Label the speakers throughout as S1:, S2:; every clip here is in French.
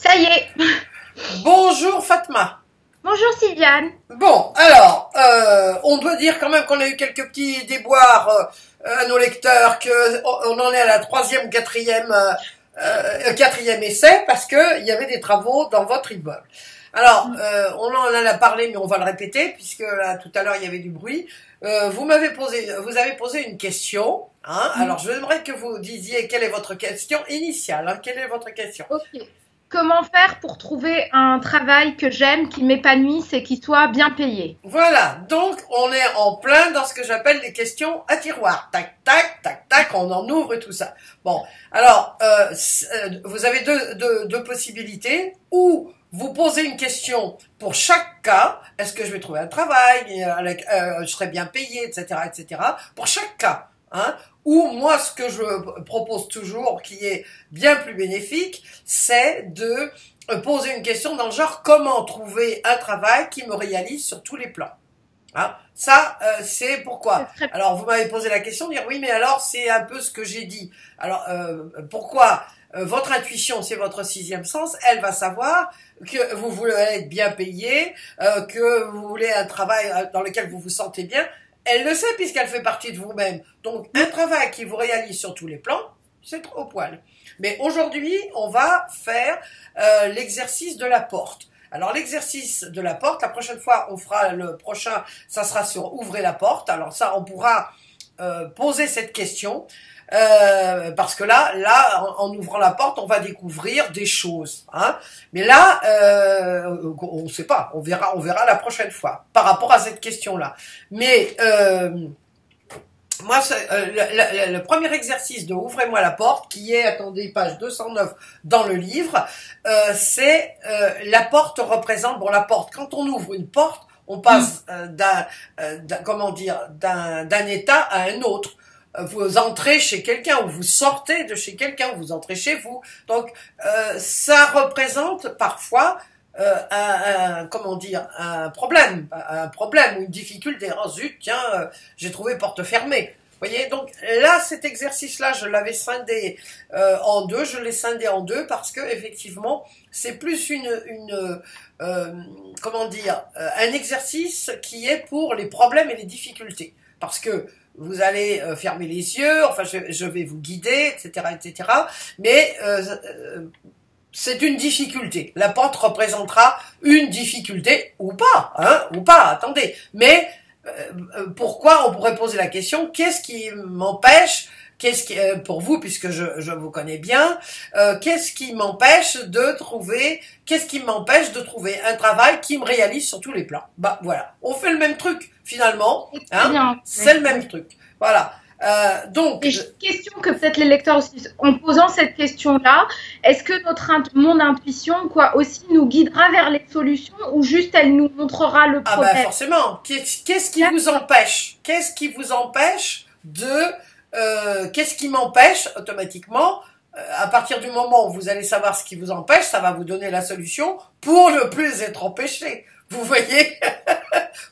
S1: Ça y est.
S2: Bonjour Fatma.
S1: Bonjour Sylviane.
S2: Bon, alors, on doit dire quand même qu'on a eu quelques petits déboires à nos lecteurs, qu'on en est à la troisième ou quatrième essai, parce qu'il y avait des travaux dans votre immeuble. Alors, on en a parlé, mais on va le répéter, puisque là, tout à l'heure, il y avait du bruit. Vous avez posé une question, hein. Alors, je voudrais que vous disiez quelle est votre question initiale, hein. Quelle est votre question?
S1: Ok. Comment faire pour trouver un travail que j'aime, qui m'épanouisse et qui soit bien payé?
S2: Voilà, donc on est en plein dans ce que j'appelle les questions à tiroir. Tac, tac, tac, tac, on en ouvre et tout ça. Bon, alors, vous avez deux possibilités. Ou vous posez une question pour chaque cas. Est-ce que je vais trouver un travail, je serai bien payé, etc., etc. Pour chaque cas. Hein. Ou moi, ce que je propose toujours, qui est bien plus bénéfique, c'est de poser une question dans le genre: comment trouver un travail qui me réalise sur tous les plans. Hein. Ça, c'est pourquoi. Alors, vous m'avez posé la question, de dire oui, mais alors c'est un peu ce que j'ai dit. Alors, pourquoi votre intuition, c'est votre sixième sens, elle va savoir que vous voulez être bien payé, que vous voulez un travail dans lequel vous vous sentez bien. Elle le sait puisqu'elle fait partie de vous-même. Donc, un travail qui vous réalise sur tous les plans, c'est trop poil. Mais aujourd'hui, on va faire l'exercice de la porte. Alors, l'exercice de la porte, la prochaine fois, on fera le prochain, ça sera sur ouvrez la porte. Alors ça, on pourra poser cette question. Parce que là, en ouvrant la porte, on va découvrir des choses. Hein. Mais là, on ne sait pas. On verra la prochaine fois par rapport à cette question-là. Mais moi, le premier exercice de ouvrez-moi la porte, qui est, attendez, page 209 dans le livre, c'est la porte représente. Bon, la porte. Quand on ouvre une porte, on passe d'un état à un autre. Vous entrez chez quelqu'un ou vous sortez de chez quelqu'un, vous entrez chez vous. Donc, ça représente parfois un problème ou une difficulté. Oh zut, tiens, j'ai trouvé porte fermée. Vous voyez, donc là, cet exercice-là, je l'avais scindé en deux. Je l'ai scindé en deux parce que effectivement, c'est plus un exercice qui est pour les problèmes et les difficultés. Parce que vous allez fermer les yeux, enfin je vais vous guider, etc., etc. Mais c'est une difficulté. La porte représentera une difficulté ou pas, hein, ou pas. Attendez. Mais pourquoi on pourrait poser la question: qu'est-ce qui m'empêche? Pour vous, puisque je vous connais bien, qu'est-ce qui m'empêche de trouver un travail qui me réalise sur tous les plans? Bah voilà, on fait le même truc finalement, hein, c'est le même truc. Voilà. Donc,
S1: et question que peut-être les lecteurs aussi, en posant cette question-là, est-ce que mon intuition, aussi nous guidera vers les solutions, ou juste elle nous montrera le problème?
S2: Ah bah forcément. Qu'est-ce qui vous empêche? Qu'est-ce qui vous empêche qu'est-ce qui m'empêche automatiquement? À partir du moment où vous allez savoir ce qui vous empêche, ça va vous donner la solution pour ne plus être empêché. Vous voyez,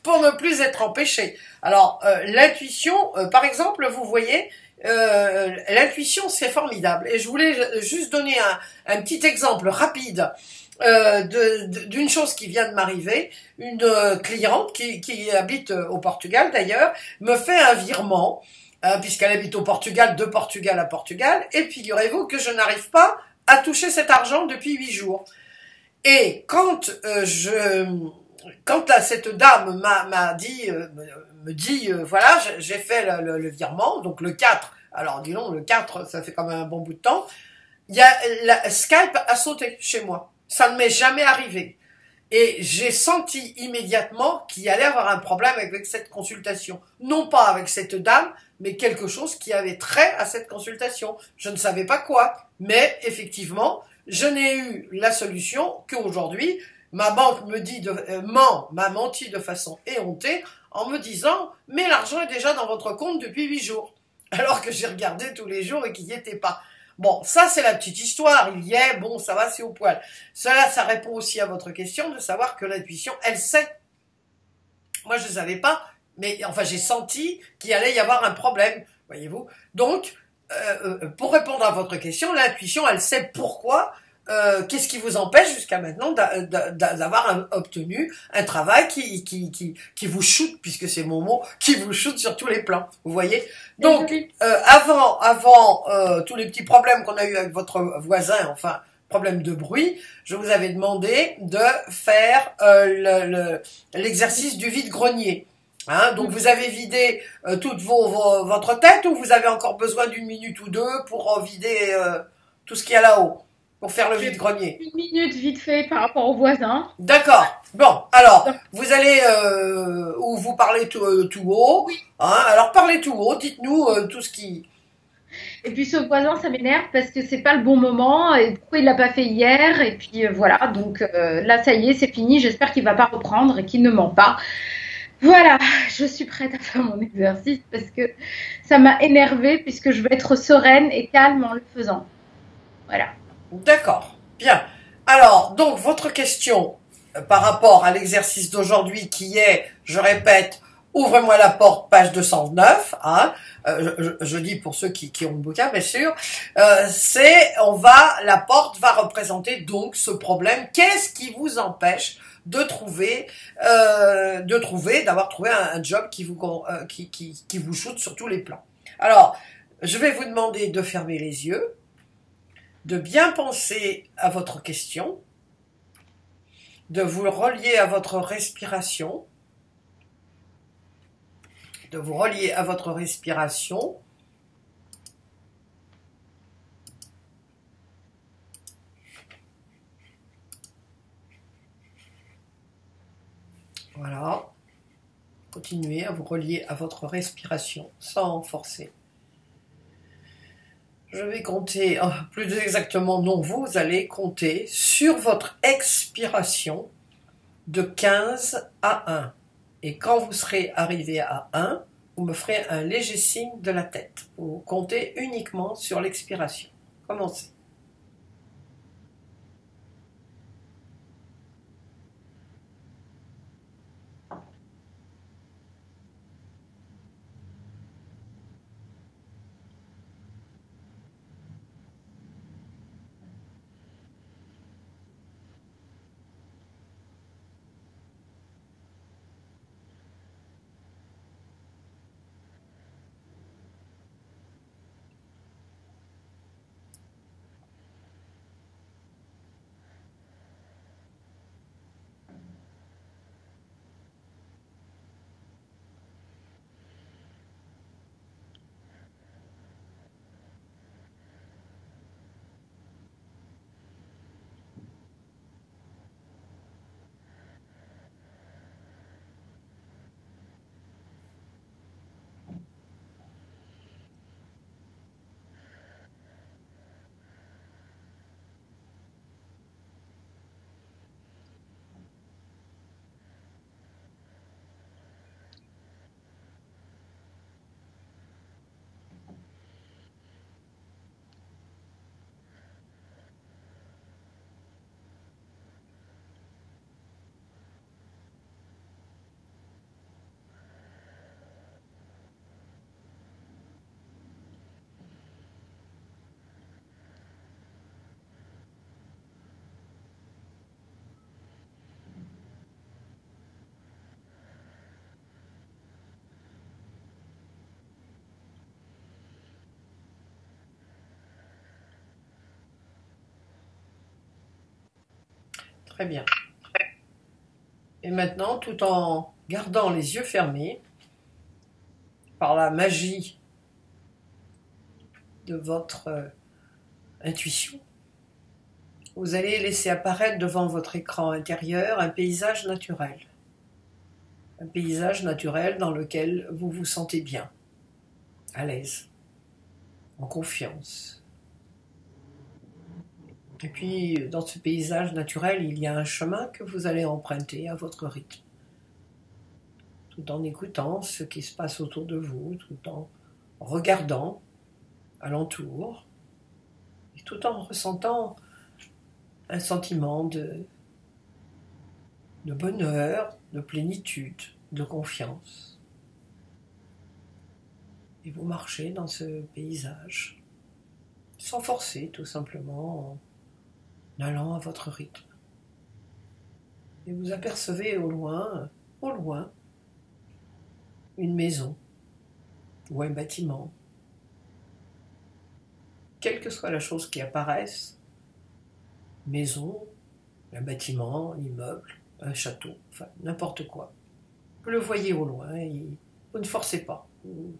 S2: pour ne plus être empêché. Alors, l'intuition, par exemple, vous voyez, l'intuition, c'est formidable. Et je voulais juste donner un petit exemple rapide d'une chose qui vient de m'arriver. Une cliente qui habite au Portugal d'ailleurs me fait un virement, puisqu'elle habite au Portugal, de Portugal à Portugal. Et figurez-vous que je n'arrive pas à toucher cet argent depuis 8 jours. Et quand cette dame me dit voilà, j'ai fait le virement, donc le 4, alors disons le 4, ça fait quand même un bon bout de temps, Skype a sauté chez moi. Ça ne m'est jamais arrivé. Et j'ai senti immédiatement qu'il allait avoir un problème avec cette consultation. Non pas avec cette dame, mais quelque chose qui avait trait à cette consultation. Je ne savais pas quoi, mais effectivement, je n'ai eu la solution qu'aujourd'hui. Ma banque m'a menti de façon éhontée en me disant « mais l'argent est déjà dans votre compte depuis 8 jours ». Alors que j'ai regardé tous les jours et qu'il n'y était pas. Bon, ça c'est la petite histoire, il y est, bon ça va, c'est au poil. Ça répond aussi à votre question de savoir que l'intuition, elle sait. Moi je ne savais pas, mais enfin j'ai senti qu'il allait y avoir un problème, voyez-vous. Donc, pour répondre à votre question, l'intuition, elle sait pourquoi qu'est-ce qui vous empêche jusqu'à maintenant d'avoir obtenu un travail qui vous shoote, puisque c'est mon mot, qui vous shoote sur tous les plans, vous voyez. Donc, avant tous les petits problèmes qu'on a eu avec votre voisin, enfin, problème de bruit, je vous avais demandé de faire l'exercice du vide-grenier. Hein, donc vous avez vidé toute votre tête, ou vous avez encore besoin d'une minute ou deux pour vider tout ce qu'il y a là-haut, pour faire le vide-grenier?
S1: Une minute vite fait par rapport au voisin.
S2: D'accord. Bon, alors, vous allez, ou vous parlez tout haut.
S1: Oui.
S2: Hein, alors parlez tout haut, dites-nous tout ce qui...
S1: Et puis ce voisin, ça m'énerve parce que c'est pas le bon moment. Et pourquoi il l'a pas fait hier? Et puis voilà, donc là, ça y est, c'est fini. J'espère qu'il va pas reprendre et qu'il ne ment pas. Voilà, je suis prête à faire mon exercice parce que ça m'a énervée puisque je veux être sereine et calme en le faisant. Voilà.
S2: D'accord, bien. Alors, donc, votre question par rapport à l'exercice d'aujourd'hui qui est, je répète, ouvrez-moi la porte, page 209, hein, je dis pour ceux qui ont le bouquin, bien sûr, la porte va représenter donc ce problème. Qu'est-ce qui vous empêche d'avoir trouvé un job qui vous shoote sur tous les plans? Alors, je vais vous demander de fermer les yeux, de bien penser à votre question, de vous relier à votre respiration, Voilà. Continuez à vous relier à votre respiration sans forcer. Je vais compter, plus exactement non, vous allez compter sur votre expiration de 15 à 1. Et quand vous serez arrivé à 1, vous me ferez un léger signe de la tête. Vous comptez uniquement sur l'expiration. Commencez. Très bien. Et maintenant, tout en gardant les yeux fermés, par la magie de votre intuition, vous allez laisser apparaître devant votre écran intérieur un paysage naturel. Un paysage naturel dans lequel vous vous sentez bien, à l'aise, en confiance. Et puis, dans ce paysage naturel, il y a un chemin que vous allez emprunter à votre rythme, tout en écoutant ce qui se passe autour de vous, tout en regardant alentour, et tout en ressentant un sentiment de bonheur, de plénitude, de confiance. Et vous marchez dans ce paysage, sans forcer, tout simplement, en allant à votre rythme. Et vous apercevez au loin, une maison ou un bâtiment. Quelle que soit la chose qui apparaisse, maison, un bâtiment, un immeuble, un château, enfin n'importe quoi. Vous le voyez au loin et vous ne forcez pas. Vous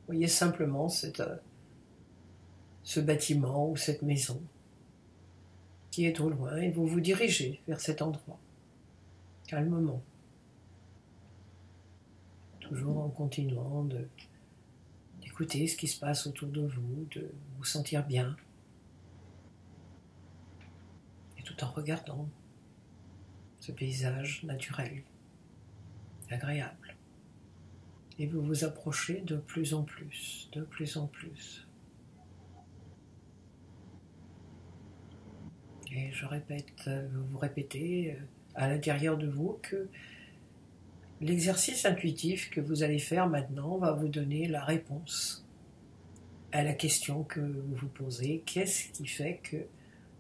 S2: voyez simplement ce bâtiment ou cette maison qui est au loin et vous vous dirigez vers cet endroit, calmement. Toujours en continuant d'écouter ce qui se passe autour de vous, de vous sentir bien. Et tout en regardant ce paysage naturel, agréable. Et vous vous approchez de plus en plus, de plus en plus. Et je répète, vous répétez à l'intérieur de vous que l'exercice intuitif que vous allez faire maintenant va vous donner la réponse à la question que vous vous posez. Qu'est-ce qui fait que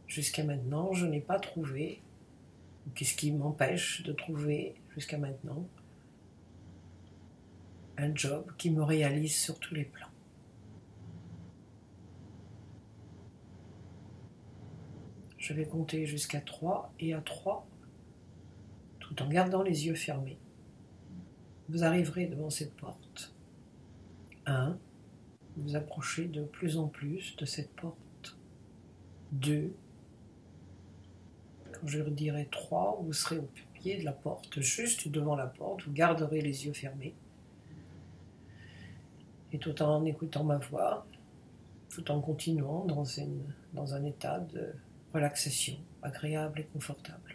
S2: jusqu'à maintenant je n'ai pas trouvé, qu'est-ce qui m'empêche de trouver jusqu'à maintenant un job qui me réalise sur tous les plans? Je vais compter jusqu'à 3 et à 3, tout en gardant les yeux fermés, vous arriverez devant cette porte. 1, vous approchez de plus en plus de cette porte. 2, quand je dirai 3, vous serez au pied de la porte, juste devant la porte, vous garderez les yeux fermés. Et tout en écoutant ma voix, tout en continuant dans un état de relaxation agréable et confortable.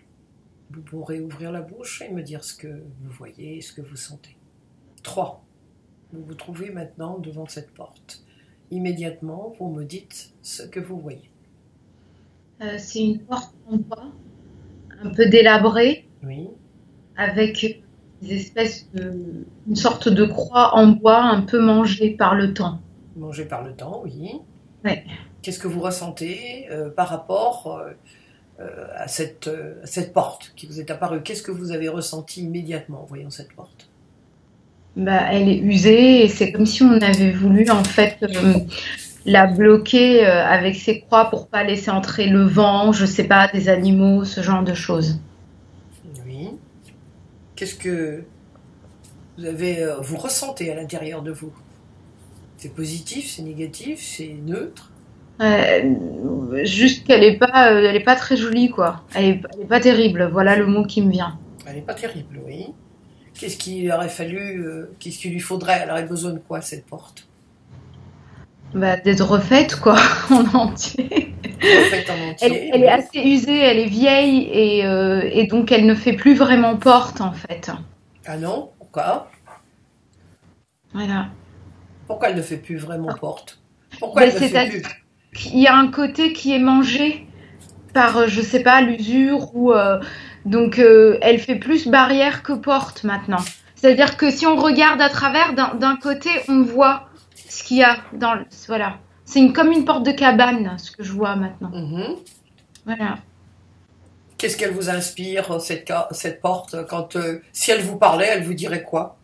S2: Vous pourrez ouvrir la bouche et me dire ce que vous voyez et ce que vous sentez. 3. Vous vous trouvez maintenant devant cette porte. Immédiatement, vous me dites ce que vous voyez.
S1: C'est une porte en bois, un peu délabrée,
S2: Oui.
S1: avec une sorte de croix en bois un peu mangée par le temps.
S2: Mangée par le temps, oui.
S1: Ouais.
S2: Qu'est-ce que vous ressentez par rapport à cette porte qui vous est apparue? Qu'est-ce que vous avez ressenti immédiatement en voyant cette porte?
S1: Elle est usée et c'est comme si on avait voulu en fait la bloquer avec ses croix pour pas laisser entrer le vent, je sais pas, des animaux, ce genre de choses.
S2: Oui. Qu'est-ce que vous ressentez à l'intérieur de vous? C'est positif, c'est négatif, c'est neutre?
S1: Juste qu'elle est pas très jolie quoi. Elle est pas terrible. Voilà le mot qui me vient.
S2: Elle n'est pas terrible, oui. Qu'est-ce qu'il aurait fallu, qu'est-ce qu'il lui faudrait? Elle aurait besoin de quoi cette porte?
S1: D'être refaite quoi, en entier.
S2: Refaite en entier.
S1: Elle est assez usée, elle est vieille et donc elle ne fait plus vraiment porte en fait.
S2: Ah non? Pourquoi?
S1: Voilà.
S2: Pourquoi elle ne fait plus vraiment porte? Pourquoi elle ne fait plus?
S1: Il y a un côté qui est mangé par, je sais pas, l'usure ou donc elle fait plus barrière que porte maintenant. C'est-à-dire que si on regarde à travers, d'un côté, on voit ce qu'il y a voilà. C'est comme une porte de cabane, ce que je vois maintenant.
S2: Mm-hmm.
S1: Voilà.
S2: Qu'est-ce qu'elle vous inspire, cette porte, quand si elle vous parlait, elle vous dirait quoi?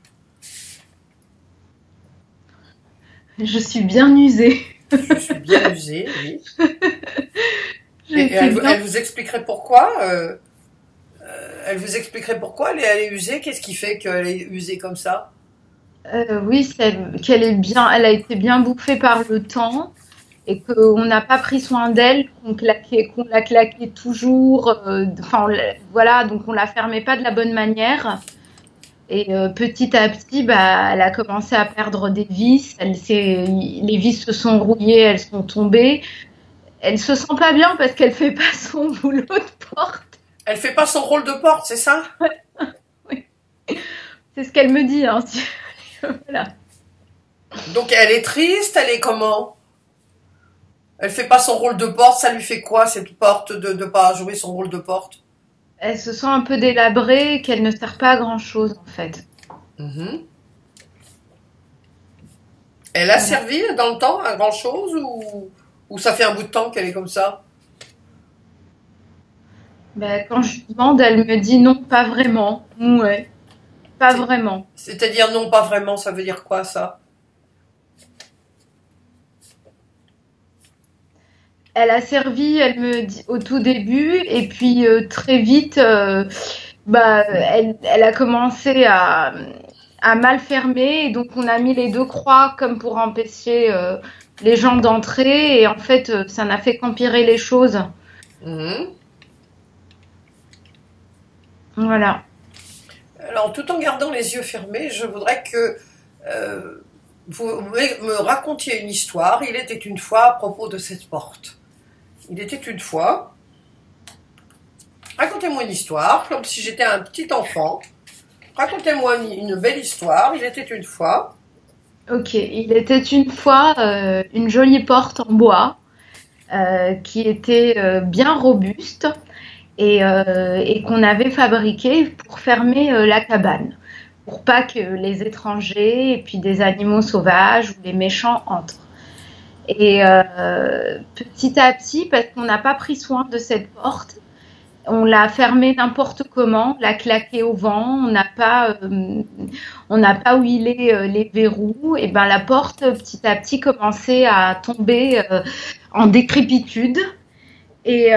S1: Je suis bien usée.
S2: Je suis bien usée, oui. Et elle vous expliquerait pourquoi elle vous expliquerait pourquoi elle est usée? Qu'est-ce qui fait qu'elle est usée comme ça?
S1: Oui, elle a été bien bouffée par le temps et qu'on n'a pas pris soin d'elle, qu'on la claquait toujours. Voilà, donc on la fermait pas de la bonne manière. Et petit à petit, elle a commencé à perdre des vis. Les vis se sont rouillées, elles sont tombées. Elle se sent pas bien parce qu'elle fait pas son boulot de porte.
S2: Elle fait pas son rôle de porte, c'est ça?
S1: Oui. C'est ce qu'elle me dit. Hein. Voilà.
S2: Donc elle est triste, elle est comment? Elle fait pas son rôle de porte, ça lui fait quoi cette porte de pas jouer son rôle de porte?
S1: Elle se sent un peu délabrée, qu'elle ne sert pas à grand chose en fait.
S2: Mm-hmm. Elle a servi dans le temps à grand chose ou ça fait un bout de temps qu'elle est comme ça?
S1: Ben, quand je lui demande, elle me dit non, pas vraiment. Ouais, pas vraiment.
S2: C'est-à-dire non, pas vraiment, ça veut dire quoi ça?
S1: Elle a servi, elle me dit au tout début, et puis très vite, bah, elle a commencé à mal fermer, et donc on a mis les deux croix comme pour empêcher les gens d'entrer, et en fait, ça n'a fait qu'empirer les choses.
S2: Mhm.
S1: Voilà.
S2: Alors, tout en gardant les yeux fermés, je voudrais que euh, vous me racontiez une histoire. Il était une fois à propos de cette porte. Il était une fois. Racontez-moi une histoire, comme si j'étais un petit enfant. Racontez-moi une belle histoire. Il était une fois.
S1: Ok, il était une fois une jolie porte en bois qui était bien robuste et qu'on avait fabriquée pour fermer la cabane, pour pas que les étrangers et puis des animaux sauvages ou les méchants entrent. Et petit à petit, parce qu'on n'a pas pris soin de cette porte, on l'a fermée n'importe comment, on l'a claquée au vent, on n'a pas huilé les verrous, et ben la porte petit à petit commençait à tomber en décrépitude. Et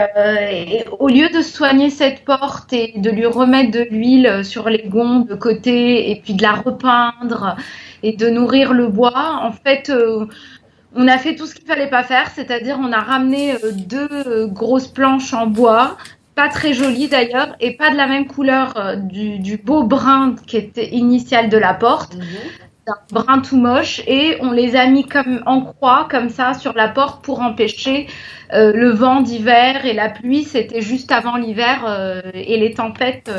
S1: au lieu de soigner cette porte et de lui remettre de l'huile sur les gonds de côté et puis de la repeindre et de nourrir le bois, en fait, on a fait tout ce qu'il fallait pas faire, c'est-à-dire on a ramené deux grosses planches en bois, pas très jolies d'ailleurs, et pas de la même couleur du beau brun qui était initial de la porte,
S2: Mhm.
S1: d'un brun tout moche, et on les a mis comme en croix, comme ça, sur la porte pour empêcher le vent d'hiver et la pluie. C'était juste avant l'hiver et les tempêtes,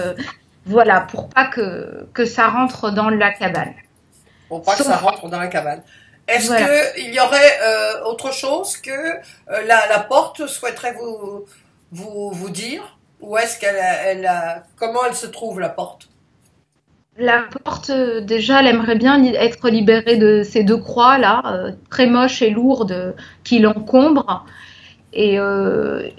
S1: voilà, pour pas que ça rentre dans la cabane.
S2: Pour pas que ça
S1: Sauf,
S2: rentre dans la cabane. Est-ce
S1: voilà.
S2: que il y aurait autre chose que la porte souhaiterait vous dire? Ou est-ce comment elle se trouve la porte?
S1: La porte, déjà, elle aimerait bien être libérée de ces deux croix là, très moches et lourdes, qui l'encombrent. Et, euh,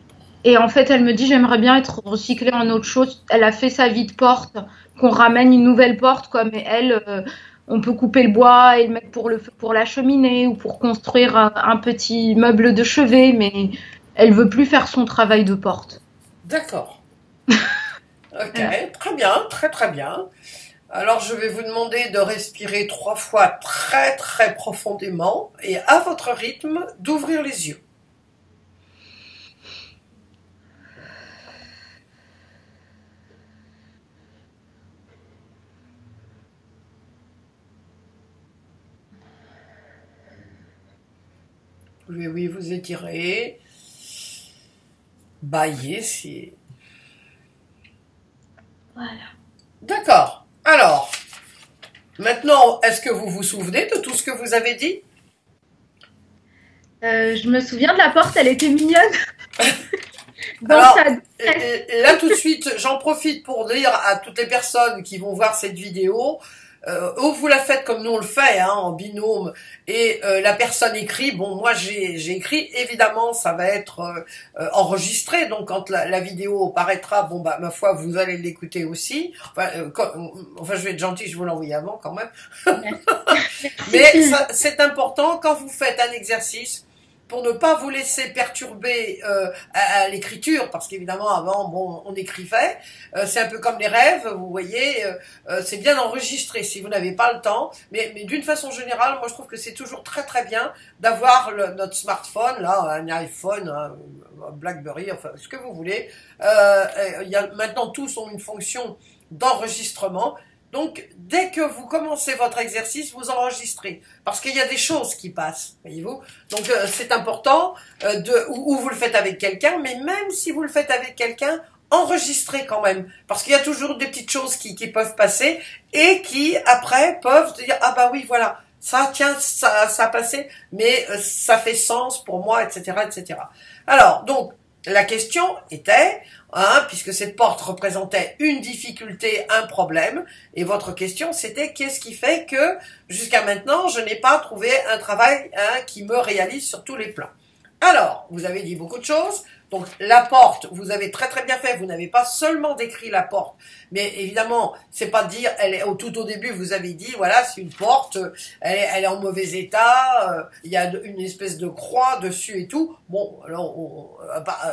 S1: et en fait, elle me dit, j'aimerais bien être recyclée en autre chose. Elle a fait sa vie de porte, qu'on ramène une nouvelle porte, quoi. Mais elle, on peut couper le bois et le mettre pour la cheminée ou pour construire un petit meuble de chevet, mais elle veut plus faire son travail de porte.
S2: D'accord. Ok,
S1: Voilà.
S2: très bien, très très bien. Alors je vais vous demander de respirer 3 fois très très profondément et à votre rythme d'ouvrir les yeux. Oui, oui, vous étirez, baillez si.
S1: Voilà.
S2: D'accord. Alors, maintenant, est-ce que vous vous souvenez de tout ce que vous avez dit?
S1: Je me souviens de la porte, elle était mignonne dans sa
S2: Alors,
S1: détresse.
S2: là tout de suite, j'en profite pour dire à toutes les personnes qui vont voir cette vidéo, ou vous la faites comme nous on le fait, hein, en binôme, et la personne écrit, bon moi j'ai écrit, évidemment ça va être enregistré, donc quand la vidéo paraîtra, bon bah ma foi vous allez l'écouter aussi, enfin, enfin je vais être gentil, je vous l'envoie avant quand même,
S1: Merci
S2: mais
S1: Sylvie.
S2: c'est important quand vous faites un exercice pour ne pas vous laisser perturber à l'écriture, parce qu'évidemment avant, bon, on écrivait. C'est un peu comme les rêves, vous voyez. C'est bien enregistré si vous n'avez pas le temps, mais d'une façon générale, moi je trouve que c'est toujours très très bien d'avoir notre smartphone, là, un iPhone, un BlackBerry, enfin ce que vous voulez. Maintenant tous ont une fonction d'enregistrement. Donc, dès que vous commencez votre exercice, vous enregistrez. Parce qu'il y a des choses qui passent, voyez-vous. Donc, c'est important, ou vous le faites avec quelqu'un, mais même si vous le faitt avec quelqu'un, enregistrez quand même. Parce qu'il y a toujours des petites choses qui peuvent passer et qui, après, peuvent dire, ah bah oui, voilà, ça, tiens, ça a passé, mais ça fait sens pour moi, etc., etc. Alors, donc, la question était, hein, puisque cette porte représentait une difficulté, un problème, et votre question c'était qu'est-ce qui fait que jusqu'à maintenant je n'ai pas trouvé un travail, hein, qui me réalise sur tous les plans. Alors, vous avez dit beaucoup de choses, Donc la porte, vous avez très très bien fait, vous n'avez pas seulement décrit la porte, mais évidemment, c'est pas dire, tout au début, vous avez dit, voilà, c'est une porte, elle est en mauvais état, il y a une espèce de croix dessus et tout. Bon, alors,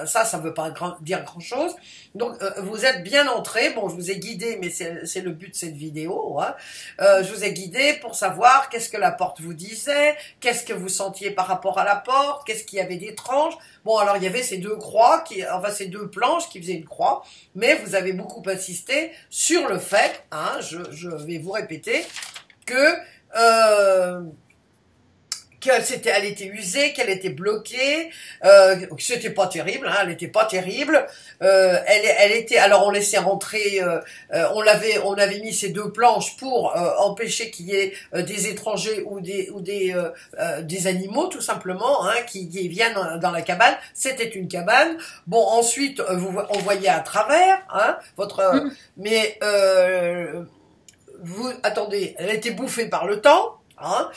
S2: ça veut pas dire grand chose. Donc vous êtes bien entré, bon, je vous ai guidé, mais c'est le but de cette vidéo, hein. Je vous ai guidé pour savoir qu'est-ce que la porte vous disait, qu'est-ce que vous sentiez par rapport à la porte, qu'est-ce qu'il y avait d'étrange. Bon, alors il y avait ces deux croix, ces deux planches qui faisaient une croix, mais vous avez beaucoup insisté sur le fait, hein, je vais vous répéter, que elle était usée, qu'elle était bloquée, c'était pas terrible, hein, elle était pas terrible. Elle était, alors on laissait rentrer, on avait mis ces deux planches pour empêcher qu'il y ait des étrangers ou des animaux tout simplement, hein, qui viennent dans la cabane. C'était une cabane. Bon, ensuite on voyait à travers, hein, mais attendez, elle était bouffée par le temps. Hein,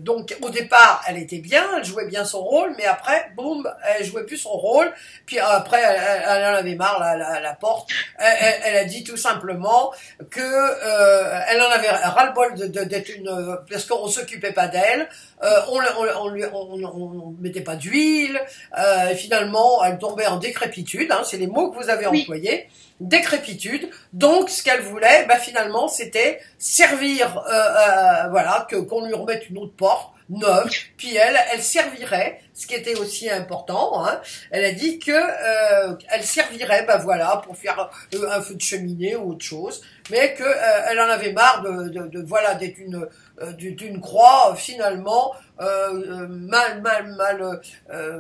S2: donc au départ elle était bien, elle jouait bien son rôle, mais après boum, elle jouait plus son rôle. Puis après elle en avait marre, la porte. Elle a dit tout simplement que elle en avait ras-le-bol d'être parce qu'on s'occupait pas d'elle, on mettait pas d'huile. Finalement elle tombait en décrépitude, hein, c'est les mots que vous avez employés. Décrépitude. Donc ce qu'elle voulait, finalement, c'était servir, voilà, qu'on lui remette une autre porte neuve. Puis elle servirait, ce qui était aussi important. Hein, elle a dit que elle servirait, voilà, pour faire un feu de cheminée ou autre chose, mais que elle en avait marre voilà, d'être d'une croix finalement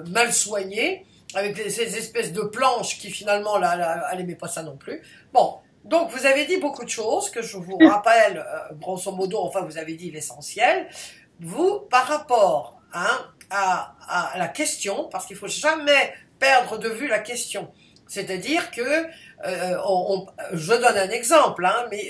S2: mal soignée, avec ces espèces de planches qui finalement, elle aimait pas ça non plus. Bon, donc vous avez dit beaucoup de choses que je vous rappelle, grosso modo, enfin vous avez dit l'essentiel. Vous, par rapport à la question, parce qu'il faut jamais perdre de vue la question, c'est-à-dire que, je donne un exemple, hein, mais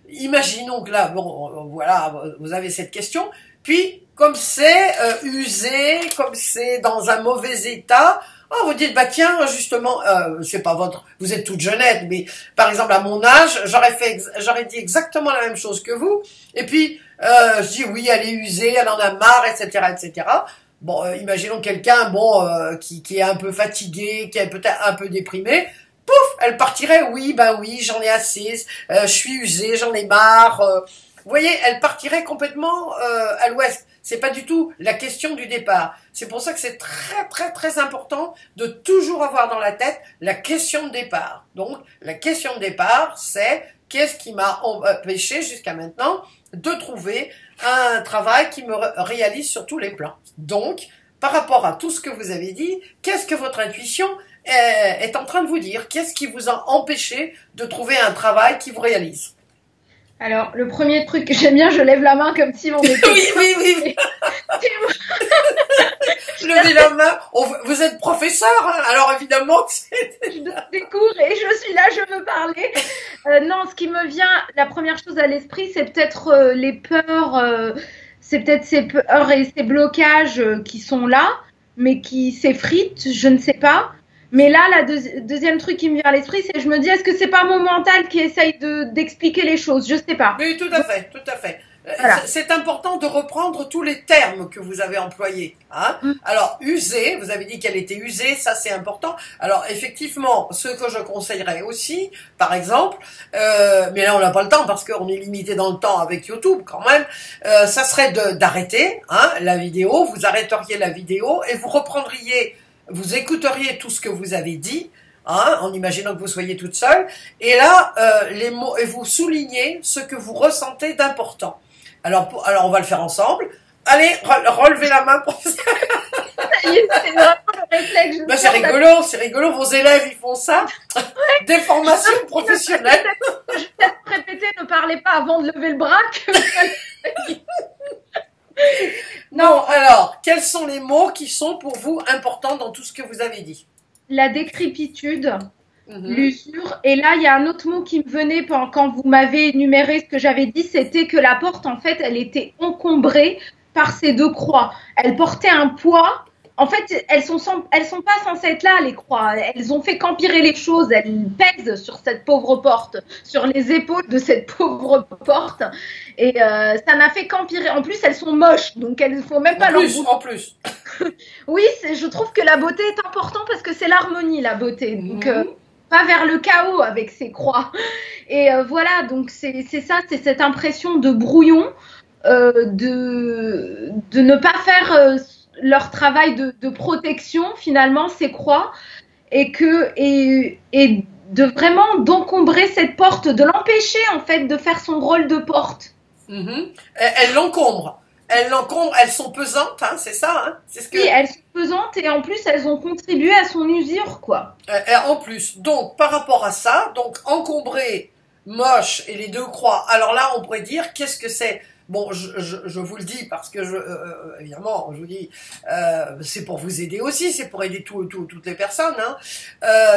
S2: imaginons que là, bon, voilà, vous avez cette question, puis comme c'est usé, comme c'est dans un mauvais état, vous dites, tiens, justement, c'est pas vous êtes toute jeunette, mais par exemple, à mon âge, j'aurais dit exactement la même chose que vous, et puis, je dis, oui, elle est usée, elle en a marre, etc., etc. Bon, imaginons quelqu'un, qui est un peu fatigué, qui est peut-être un peu déprimé, pouf, elle partirait, oui, oui, j'en ai assez, je suis usée, j'en ai marre, vous voyez, elle partirait complètement à l'ouest. C'est pas du tout la question du départ. C'est pour ça que c'est très très très important de toujours avoir dans la tête la question de départ. Donc la question de départ, c'est qu'est-ce qui m'a empêché jusqu'à maintenant de trouver un travail qui me réalise sur tous les plans. Donc par rapport à tout ce que vous avez dit, qu'est-ce que votre intuition est en train de vous dire? Qu'est-ce qui vous a empêché de trouver un travail qui vous réalise?
S1: Alors, le premier truc que j'aime bien, je lève la main comme si on était...
S2: Oui. Levez la main. Vous êtes professeur, hein, alors évidemment que c'est...
S1: Je donne des cours et je suis là, je veux parler. Non, ce qui me vient, la première chose à l'esprit, c'est peut-être les peurs, c'est peut-être ces peurs et ces blocages qui sont là, mais qui s'effritent, je ne sais pas. Mais là, deuxième truc qui me vient à l'esprit, c'est je me dis, est-ce que c'est pas mon mental qui essaye d'expliquer les choses? Je sais pas.
S2: Oui, tout à fait, tout à fait. Voilà. C'est important de reprendre tous les termes que vous avez employés. Hein. Alors, usée, vous avez dit qu'elle était usée, ça c'est important. Alors, effectivement, ce que je conseillerais aussi, par exemple, mais là on n'a pas le temps parce qu'on est limité dans le temps avec YouTube quand même, ça serait d'arrêter la vidéo, vous arrêteriez la vidéo et vous écouteriez tout ce que vous avez dit, en imaginant que vous soyez toute seule, et là, les mots, et vous soulignez ce que vous ressentez d'important. Alors on va le faire ensemble. Allez, relevez la main, professeur.
S1: C'est vraiment le réflexe.
S2: C'est rigolo, vos élèves, ils font ça. Des formations professionnelles.
S1: Je vais peut-être répéter, ne parlez pas avant de lever le bras.
S2: Non, alors, quels sont les mots qui sont pour vous importants dans tout ce que vous avez dit?
S1: La décrépitude, l'usure. Et là, il y a un autre mot qui me venait quand vous m'avez énuméré ce que j'avais dit, c'était que la porte, en fait, elle était encombrée par ces deux croix. Elle portait un poids En fait, elles sont pas censées être là, les croix. Elles ont fait qu'empirer les choses. Elles pèsent sur cette pauvre porte, sur les épaules de cette pauvre porte. Et ça n'a fait qu'empirer. En plus, elles sont moches, donc elles ne faut même pas leur bouger.
S2: En plus.
S1: Oui, je trouve que la beauté est importante parce que c'est l'harmonie, la beauté. Donc, pas vers le chaos avec ces croix. Et voilà, donc c'est ça, c'est cette impression de brouillon, de ne pas faire leur travail de protection, finalement, ces croix, et de vraiment d'encombrer cette porte, de l'empêcher, en fait, de faire son rôle de porte.
S2: Elle l'encombre. Elles sont pesantes, hein, c'est ça, hein, c'est ce que...
S1: Oui, elles sont pesantes et en plus elles ont contribué à son usure, quoi.
S2: En plus, donc par rapport à ça, donc encombré, moche et les deux croix. Alors là, on pourrait dire qu'est-ce que c'est. Bon, je vous le dis parce que évidemment, je vous dis, c'est pour vous aider aussi, c'est pour aider toutes les personnes. Hein.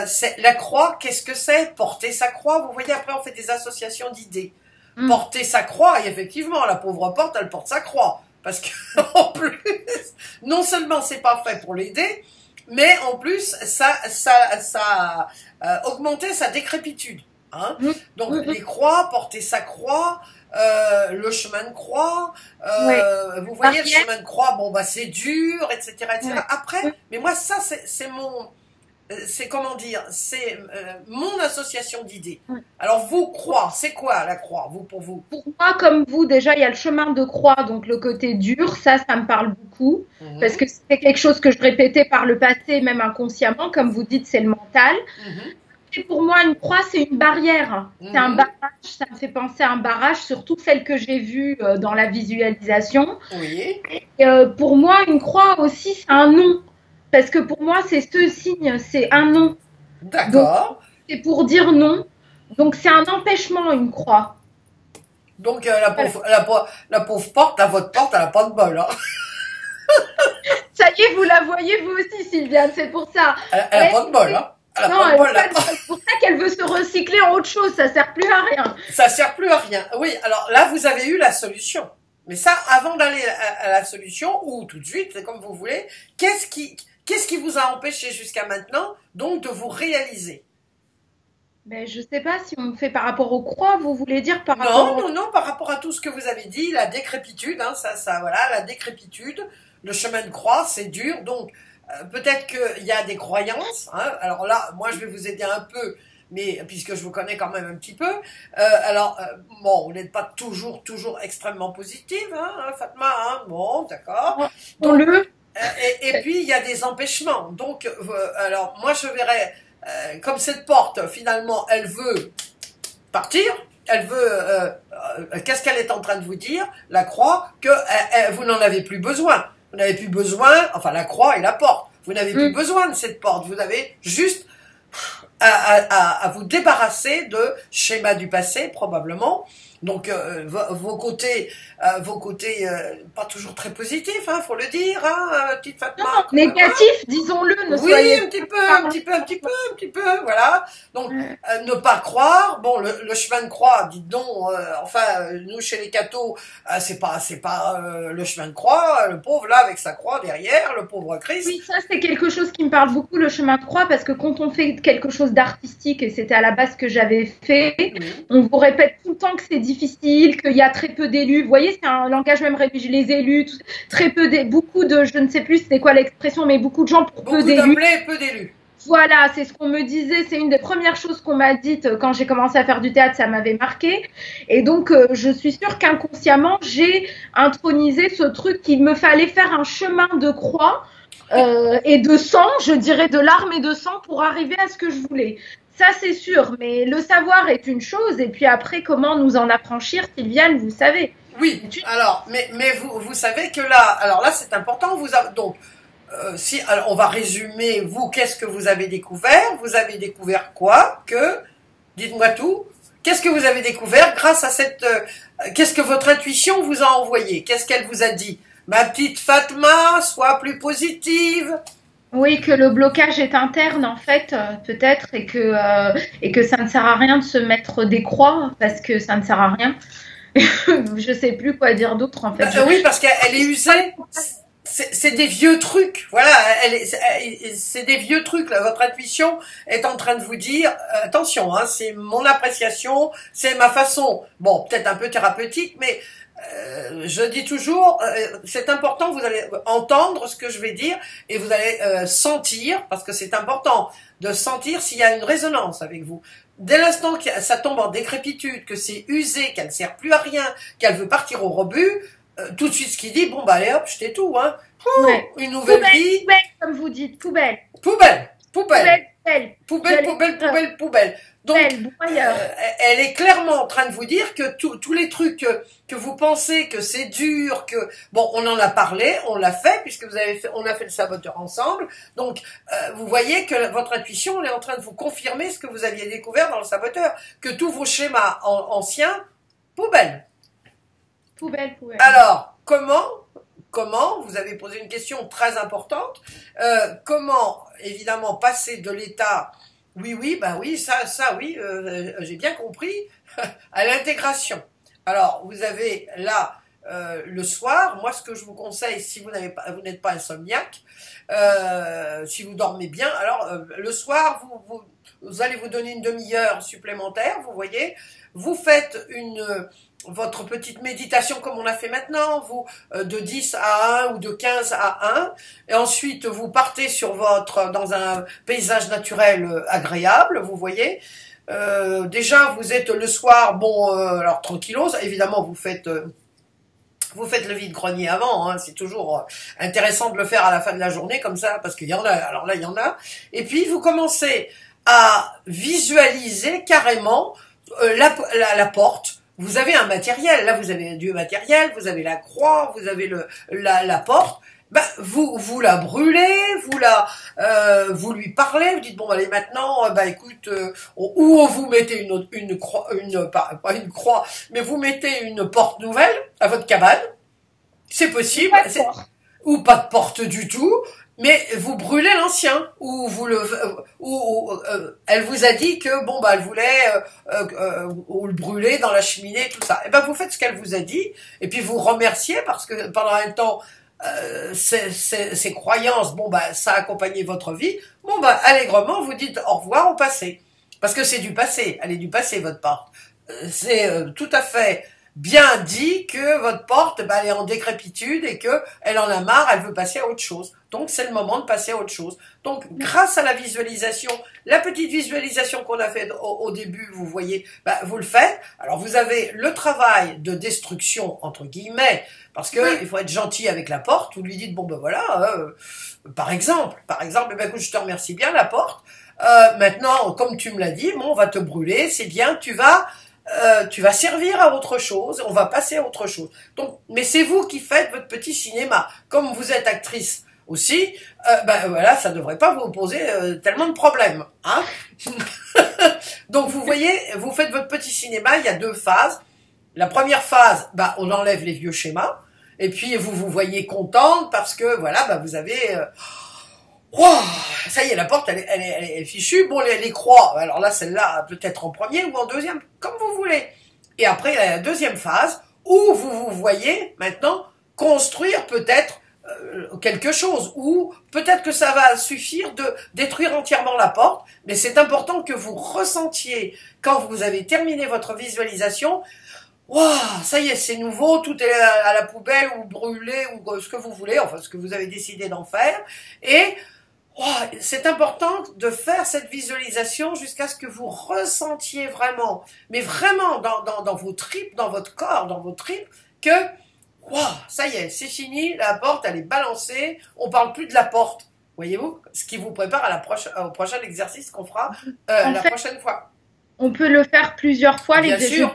S2: C'est la croix. Qu'est-ce que c'est? Porter sa croix. Vous voyez, après on fait des associations d'idées. Porter sa croix, et effectivement, la pauvre porte, elle porte sa croix. Parce que, en plus, non seulement c'est pas fait pour l'aider, mais en plus, ça augmentait sa décrépitude. Hein. Donc, les croix, porter sa croix, le chemin de croix, vous voyez, le chemin de croix, bon, bah, c'est dur, etc., etc. Après, mais moi, ça, c'est comment dire, c'est mon association d'idées. Alors vous, croix, c'est quoi la croix, pour vous?
S1: Pour moi, comme vous, déjà, il y a le chemin de croix, donc le côté dur, ça me parle beaucoup, parce que c'est quelque chose que je répétais par le passé, même inconsciemment, comme vous dites, c'est le mental. Et pour moi, une croix, c'est une barrière, c'est un barrage, ça me fait penser à un barrage, surtout celle que j'ai vue dans la visualisation.
S2: Oui.
S1: Et, pour moi, une croix aussi, c'est un nom. Parce que pour moi, c'est ce signe, c'est un non.
S2: D'accord.
S1: C'est pour dire non. Donc, c'est un empêchement, une croix.
S2: Donc, la pauvre porte, votre porte, elle n'a pas de bol. Hein.
S1: Ça y est, vous la voyez, vous aussi, Sylviane, c'est pour ça.
S2: Elle n'a pas de bol. Hein.
S1: C'est pour ça qu'elle veut se recycler en autre chose, ça ne sert plus à rien.
S2: Ça ne sert plus à rien. Oui, alors là, vous avez eu la solution. Mais ça, avant d'aller à la solution, ou tout de suite, c'est comme vous voulez, qu'est-ce qui vous a empêché jusqu'à maintenant, donc, de vous réaliser?
S1: Mais je sais pas si on fait par rapport aux croix, vous voulez dire par rapport...
S2: Non, par rapport à tout ce que vous avez dit, la décrépitude, hein, voilà, la décrépitude, le chemin de croix, c'est dur, donc, peut-être qu'il y a des croyances, hein, alors là, moi, je vais vous aider un peu, mais puisque je vous connais quand même un petit peu, bon, vous n'êtes pas toujours extrêmement positive, hein, Fatma, hein, bon, d'accord. Et puis, il y a des empêchements. Donc, alors, moi, je verrais, comme cette porte, finalement, elle veut partir, elle veut, qu'est-ce qu'elle est en train de vous dire, la croix, que vous n'en avez plus besoin. Vous n'avez plus besoin, enfin, la croix et la porte. Vous n'avez plus besoin de cette porte. Vous avez juste à vous débarrasser de schémas du passé, probablement. Donc vos côtés pas toujours très positifs, hein, faut le dire, hein, petite Fatma.
S1: Non, négatif, disons-le.
S2: Oui, un petit peu, voilà. Donc ne pas croire. Bon, le chemin de croix, dites donc. Enfin, nous chez les cathos, c'est pas le chemin de croix. Le pauvre là avec sa croix derrière, le pauvre Christ.
S1: Oui, ça c'est quelque chose qui me parle beaucoup, le chemin de croix, parce que quand on fait quelque chose d'artistique, et c'était à la base ce que j'avais fait, on vous répète tout le temps que c'est difficile, qu'il y a très peu d'élus. Vous voyez, c'est un langage même religieux, les élus, beaucoup de, je ne sais plus c'était quoi l'expression, mais beaucoup de gens pour peu d'élus.
S2: Peu d'élus.
S1: Voilà, c'est ce qu'on me disait, c'est une des premières choses qu'on m'a dites quand j'ai commencé à faire du théâtre, ça m'avait marqué. Et donc, je suis sûre qu'inconsciemment, j'ai intronisé ce truc qu'il me fallait faire un chemin de croix et de sang, je dirais de larmes et de sang pour arriver à ce que je voulais. Ça, c'est sûr, mais le savoir est une chose, et puis après, comment nous en affranchir, Sylviane, vous savez.
S2: Oui, alors, mais vous savez que là, alors là, c'est important, donc, alors on va résumer, vous, qu'est-ce que vous avez découvert? Vous avez découvert quoi? Dites-moi tout. Qu'est-ce que vous avez découvert grâce à qu'est-ce que votre intuition vous a envoyé? Qu'est-ce qu'elle vous a dit? Ma petite Fatma, sois plus positive.
S1: Oui, que le blocage est interne en fait, peut-être, et que ça ne sert à rien de se mettre des croix parce que ça ne sert à rien. Je sais plus quoi dire d'autre en fait.
S2: Oui, parce qu'elle est usée. c'est des vieux trucs, voilà, c'est des vieux trucs, là. Votre intuition est en train de vous dire, attention, hein, c'est mon appréciation, c'est ma façon, bon, peut-être un peu thérapeutique, mais je dis toujours, c'est important, vous allez entendre ce que je vais dire, et vous allez sentir, parce que c'est important de sentir s'il y a une résonance avec vous. Dès l'instant que ça tombe en décrépitude, que c'est usé, qu'elle ne sert plus à rien, qu'elle veut partir au rebut, tout de suite ce qu'il dit, bon bah allez hop, je t'ai tout, hein.
S1: Ouais.
S2: Une nouvelle
S1: Poubelle,
S2: vie.
S1: poubelle, comme vous dites, poubelle.
S2: Poubelle,
S1: Poubelle,
S2: poubelle, poubelle. Donc, elle est clairement en train de vous dire que tous les trucs que vous pensez que c'est dur, que bon, on en a parlé, on l'a fait puisque on a fait le saboteur ensemble. Donc, vous voyez que votre intuition, elle est en train de vous confirmer ce que vous aviez découvert dans le saboteur, que tous vos schémas anciens, poubelle.
S1: Poubelle.
S2: Alors, comment, vous avez posé une question très importante, comment, évidemment, passer de l'état, oui, ça, oui, j'ai bien compris, à l'intégration. Alors, vous avez là, le soir, moi, ce que je vous conseille, si vous n'êtes pas insomniaque, si vous dormez bien, alors, le soir, vous allez vous donner une demi-heure supplémentaire, vous voyez, vous faites votre petite méditation comme on a fait maintenant, vous, de 10 à 1 ou de 15 à 1, et ensuite vous partez dans un paysage naturel agréable, vous voyez. Déjà, vous êtes le soir, bon, alors tranquillos, évidemment vous faites le vide-grenier avant, hein, c'est toujours intéressant de le faire à la fin de la journée comme ça, parce qu'il y en a, alors là il y en a, et puis vous commencez à visualiser carrément la porte. Vous avez un matériel, là vous avez du matériel, vous avez la croix, vous avez la porte, ben, vous la brûlez, vous lui parlez, vous dites bon allez maintenant, écoute, ou vous mettez une croix, pas une croix, mais vous mettez une porte nouvelle à votre cabane, c'est possible, ou pas de porte du tout, mais vous brûlez l'ancien, ou elle vous a dit que bon elle voulait ou le brûler dans la cheminée, tout ça. Et ben vous faites ce qu'elle vous a dit, et puis vous remerciez parce que pendant un temps ces croyances, ça a accompagné votre vie. Allègrement vous dites au revoir au passé, parce que c'est du passé, elle est du passé votre porte. C'est tout à fait bien dit que votre porte, elle est en décrépitude et que elle en a marre, elle veut passer à autre chose. Donc c'est le moment de passer à autre chose. Donc grâce à la visualisation, la petite visualisation qu'on a fait au début, vous voyez, vous le faites. Alors vous avez le travail de destruction entre guillemets, parce que il faut être gentil avec la porte. Vous lui dites par exemple, écoute, je te remercie bien la porte. Maintenant, comme tu me l'as dit, on va te brûler, c'est bien, tu vas servir à autre chose, on va passer à autre chose. Donc, mais c'est vous qui faites votre petit cinéma. Comme vous êtes actrice aussi, ça devrait pas vous poser tellement de problèmes, hein. Donc vous voyez, vous faites votre petit cinéma, il y a 2 phases. La première phase, on enlève les vieux schémas, et puis vous voyez contente parce que vous avez ça y est, la porte, elle est fichue. Bon, les croix, alors là, celle-là, peut-être en premier ou en deuxième, comme vous voulez. Et après, il y a la deuxième phase, où vous voyez, maintenant, construire peut-être quelque chose, ou peut-être que ça va suffire de détruire entièrement la porte, mais c'est important que vous ressentiez, quand vous avez terminé votre visualisation, ça y est, c'est nouveau, tout est à la poubelle, ou brûlé, ou ce que vous voulez, enfin, ce que vous avez décidé d'en faire, et c'est important de faire cette visualisation jusqu'à ce que vous ressentiez vraiment, mais vraiment dans vos tripes, dans votre corps, dans vos tripes, que ça y est, c'est fini, la porte elle est balancée, on parle plus de la porte, voyez-vous, ce qui vous prépare au prochain exercice qu'on fera prochaine fois.
S1: On peut le faire plusieurs fois,
S2: bien sûr.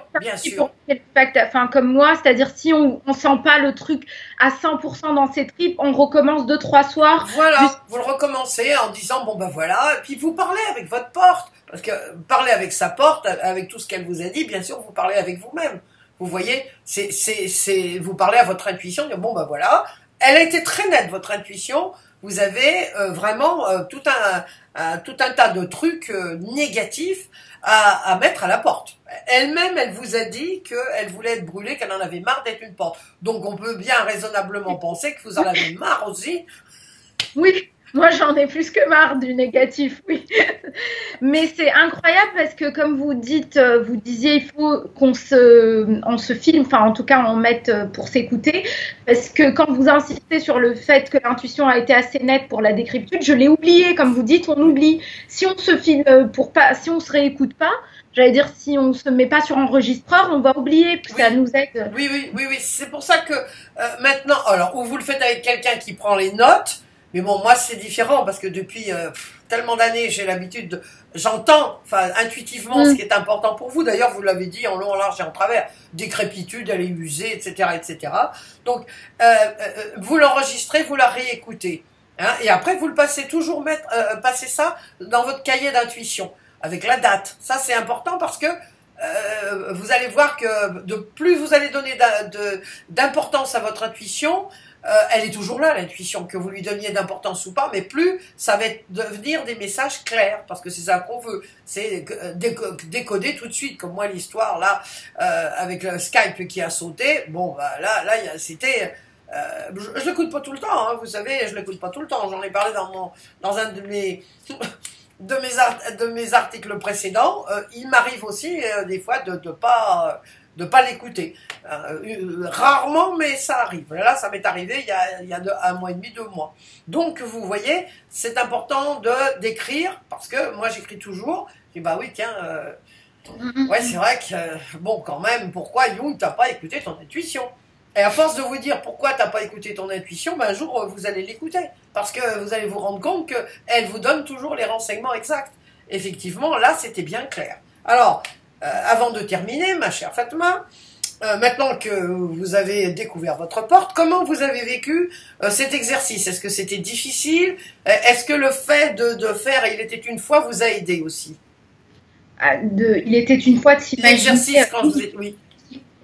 S1: Enfin, comme moi, c'est-à-dire si on sent pas le truc à 100% dans ses tripes, on recommence 2-3 soirs.
S2: Voilà, vous le recommencez en disant et puis vous parlez avec votre porte, parce que parler avec sa porte, avec tout ce qu'elle vous a dit, bien sûr, vous parlez avec vous-même. Vous voyez, vous parlez à votre intuition, elle a été très nette, votre intuition. vous avez vraiment tout un tas de trucs négatifs à mettre à la porte. Elle-même, elle vous a dit qu'elle voulait être brûlée, qu'elle en avait marre d'être une porte. Donc on peut bien raisonnablement penser que vous en avez marre aussi.
S1: Oui, moi j'en ai plus que marre du négatif, oui. Mais c'est incroyable parce que comme vous disiez, il faut on se filme, enfin en tout cas on mette pour s'écouter, parce que quand vous insistez sur le fait que l'intuition a été assez nette pour la décryptude, je l'ai oublié, comme vous dites, on oublie. Si on se filme si on se réécoute pas, j'allais dire, si on se met pas sur enregistreur, on va oublier, puis ça nous aide.
S2: Oui. C'est pour ça que maintenant, alors, ou vous le faites avec quelqu'un qui prend les notes, mais bon, moi, c'est différent parce que depuis tellement d'années, j'ai l'habitude j'entends, enfin, intuitivement ce qui est important pour vous. D'ailleurs, vous l'avez dit en long, en large et en travers. Décrépitude, elle est usée, etc., etc. Donc, vous l'enregistrez, vous la réécoutez. Hein, et après, vous le passez toujours passer ça dans votre cahier d'intuition avec la date. Ça, c'est important parce que vous allez voir que de plus vous allez donner d'importance à votre intuition, elle est toujours là, l'intuition, que vous lui donniez d'importance ou pas, mais plus ça va devenir des messages clairs, parce que c'est ça qu'on veut, c'est décoder tout de suite, comme moi l'histoire là, avec le Skype qui a sauté, bon bah là c'était... je l'écoute pas tout le temps, hein, vous savez, je l'écoute pas tout le temps, j'en ai parlé dans un de mes... de mes articles précédents, il m'arrive aussi des fois de pas l'écouter. Rarement, mais ça arrive. Là, ça m'est arrivé il y a 1 mois et demi, 2 mois. Donc, vous voyez, c'est important d'écrire, parce que moi, j'écris toujours. Je dis, bah oui, tiens, ouais, c'est vrai que, bon, quand même, pourquoi, Jung, t'as pas écouté ton intuition? Et à force de vous dire pourquoi t'as pas écouté ton intuition, ben un jour, vous allez l'écouter. Parce que vous allez vous rendre compte qu'elle vous donne toujours les renseignements exacts. Effectivement, là, c'était bien clair. Alors, avant de terminer, ma chère Fatma, maintenant que vous avez découvert votre porte, comment vous avez vécu cet exercice? Est-ce que c'était difficile? Est-ce que le fait de faire Il était une fois vous a aidé aussi?
S1: Il était une fois de s'imaginer.
S2: L'exercice quand vous êtes... Oui.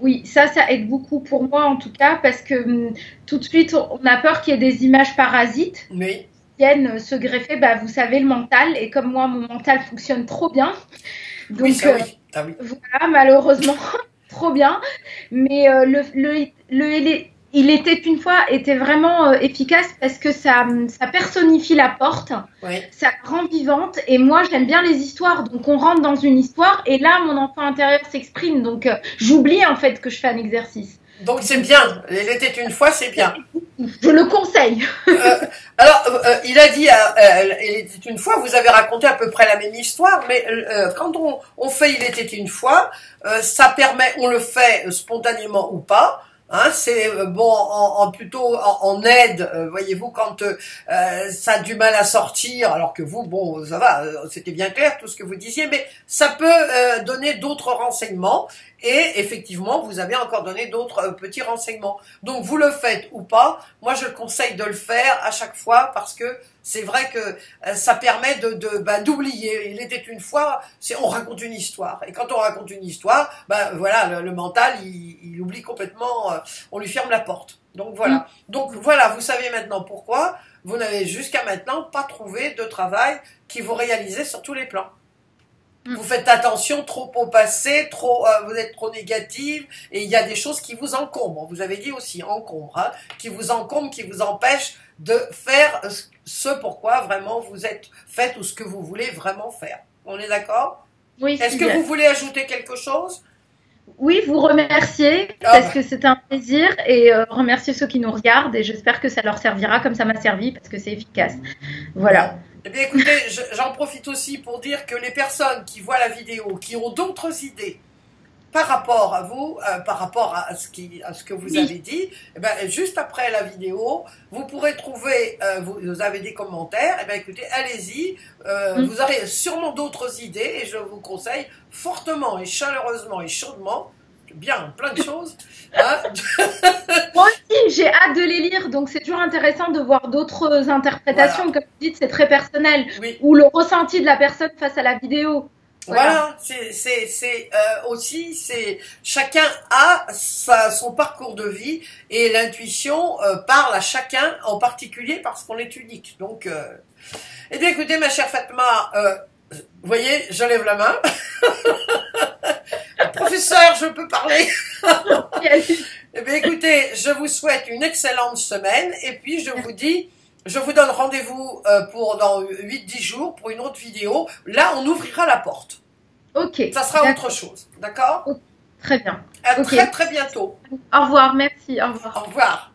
S1: Oui, ça aide beaucoup pour moi en tout cas, parce que tout de suite, on a peur qu'il y ait des images parasites qui viennent se greffer, bah, vous savez, le mental. Et comme moi, mon mental fonctionne trop bien. Donc,
S2: oui, ça, oui. Ah, oui.
S1: Voilà, malheureusement, trop bien. Mais il était une fois était vraiment efficace parce que ça personnifie la porte, ça la rend vivante. Et moi, j'aime bien les histoires, donc on rentre dans une histoire et là, mon enfant intérieur s'exprime. Donc, j'oublie en fait que je fais un exercice.
S2: Donc c'est bien. Il était une fois, c'est bien.
S1: Je le conseille.
S2: Alors, il a dit, il était une fois, vous avez raconté à peu près la même histoire, mais quand on fait il était une fois, ça permet, on le fait spontanément ou pas. Hein, c'est bon plutôt en aide, voyez-vous, quand ça a du mal à sortir, alors que vous, bon, ça va, c'était bien clair tout ce que vous disiez, mais ça peut donner d'autres renseignements, et effectivement, vous avez encore donné d'autres petits renseignements. Donc, vous le faites ou pas, moi je conseille de le faire à chaque fois, parce que c'est vrai que ça permet d'oublier. Il était une fois, on raconte une histoire. Et quand on raconte une histoire, voilà, le mental, il oublie complètement, on lui ferme la porte. Donc voilà. Donc voilà, vous savez maintenant pourquoi vous n'avez jusqu'à maintenant pas trouvé de travail qui vous réalisait sur tous les plans. Vous faites attention trop au passé, vous êtes trop négative, et il y a des choses qui vous encombrent. Vous avez dit aussi encombre, hein, qui vous encombrent, qui vous empêchent de faire ce pourquoi vraiment vous êtes fait ou ce que vous voulez vraiment faire. On est d'accord?
S1: Oui.
S2: Est-ce que vous voulez ajouter quelque chose?
S1: Oui, vous remercier parce que c'est un plaisir, et remercier ceux qui nous regardent, et j'espère que ça leur servira comme ça m'a servi parce que c'est efficace. Voilà.
S2: Eh bien, écoutez, j'en profite aussi pour dire que les personnes qui voient la vidéo, qui ont d'autres idées par rapport à vous, par rapport à ce que vous avez dit, eh bien, juste après la vidéo, vous pourrez trouver, vous avez des commentaires, eh bien, écoutez, allez-y, vous aurez sûrement d'autres idées, et je vous conseille fortement et chaleureusement et chaudement, bien, plein de choses. Hein.
S1: Moi aussi, j'ai hâte de les lire, donc c'est toujours intéressant de voir d'autres interprétations. Voilà. Comme vous dites, c'est très personnel. Oui. Ou le ressenti de la personne face à la vidéo.
S2: Voilà, c'est aussi, c'est chacun a son parcours de vie et l'intuition parle à chacun en particulier parce qu'on est unique. Donc, eh bien, écoutez, ma chère Fatma, vous voyez, je lève la main. Professeur, je peux parler. Eh bien, écoutez, je vous souhaite une excellente semaine et puis je vous dis, je vous donne rendez-vous pour dans 8-10 jours pour une autre vidéo. Là, on ouvrira la porte.
S1: Ok.
S2: Ça sera autre chose, d'accord?
S1: Très bien.
S2: À très très bientôt.
S1: Au revoir, merci, au revoir.
S2: Au revoir.